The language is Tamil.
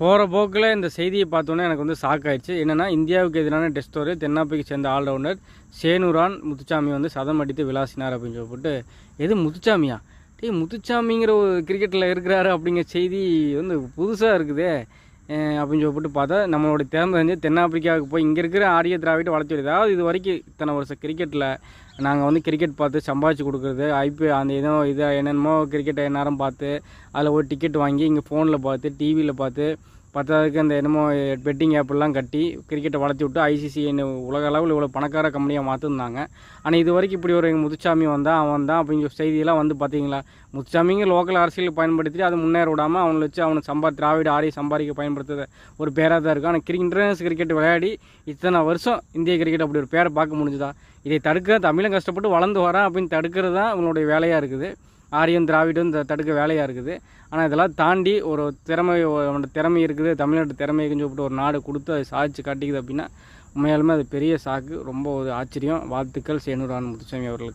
போகிற போக்கில் இந்த செய்தியை பார்த்தோன்னே எனக்கு வந்து ஷாக் ஆயிடுச்சு. என்னென்னா, இந்தியாவுக்கு எதிரான டெஸ்ட் ஒரு தென்னாப்பிரிக்கை சேர்ந்த ஆல்ரவுண்டர் சேனுரான் முத்துசாமி வந்து சதம் அடித்து விளாசினார் அப்படின்னு சொல்லிட்டு, எது முத்துசாமியா? முத்துசாமிங்கிற ஒரு கிரிக்கெட்டில் இருக்கிறாரு அப்படிங்கிற செய்தி வந்து புதுசாக இருக்குதே அப்படின்னு சொல்லிட்டு பார்த்தா, நம்மளோட திறமை தெரிஞ்சு தென்னாப்பிரிக்காவுக்கு போய் இங்கே இருக்கிற ஆரிய திராவிட வளர்ச்சி வருது. அதாவது இது வரைக்கும் இத்தனை வருஷம் கிரிக்கெட்டில் நாங்கள் வந்து கிரிக்கெட் பார்த்து சம்பாதிச்சு கொடுக்குறது, அந்த இதை என்னென்னமோ கிரிக்கெட்டை நேரம் பார்த்து அதில் ஒரு டிக்கெட் வாங்கி இங்கே ஃபோனில் பார்த்து டிவியில் பார்த்து பத்தாவதுக்கு அந்த என்னமோ பெட்டிங் ஆப்பெல்லாம் கட்டி கிரிக்கெட்டை வளர்த்தி விட்டு ஐசிசி உலக அளவில் இவ்வளோ பணக்கார கம்பெனியாக மாற்றிருந்தாங்க. ஆனால் இது வரைக்கும் இப்படி ஒரு முத்துசாமி அவன் தான் அப்படிங்கிற செய்தியெல்லாம் வந்து பார்த்தீங்களா, முத்துசாமிங்க லோக்கல் அரசியல் பயன்படுத்தி அதை முன்னேற விடாமல் அவனை வச்சு அவனை திராவிட ஆரிய சம்பாதிக்க பயன்படுத்துகிற ஒரு பேராக தான் இருக்கும். ஆனால் இன்டர்நேஷனல் கிரிக்கெட் விளையாடி இத்தனை வருஷம் இந்திய கிரிக்கெட் அப்படி ஒரு பேரை பார்க்க முடிஞ்சுதா? இதை தடுக்க தமிழன் கஷ்டப்பட்டு வளர்ந்து வரான் அப்படின்னு தடுக்கிறது தான் அவங்களுடைய வேலையாக இருக்குது. ஆரியம் திராவிடம் தடுக்க வேலையாக இருக்குது. ஆனால் இதெல்லாம் தாண்டி ஒரு திறமை இருக்குது, தமிழ்நாட்டு திறமைக்குன்னு சொல்லிட்டு ஒரு நாடு கொடுத்து அதை சாதிச்சு காட்டிக்குது அப்படின்னா உண்மையாலுமே அது பெரிய சாக்கு. ரொம்ப ஒரு ஆச்சரியம். வாழ்த்துக்கள் சேனுரான் முத்துசாமி அவர்களுக்கு.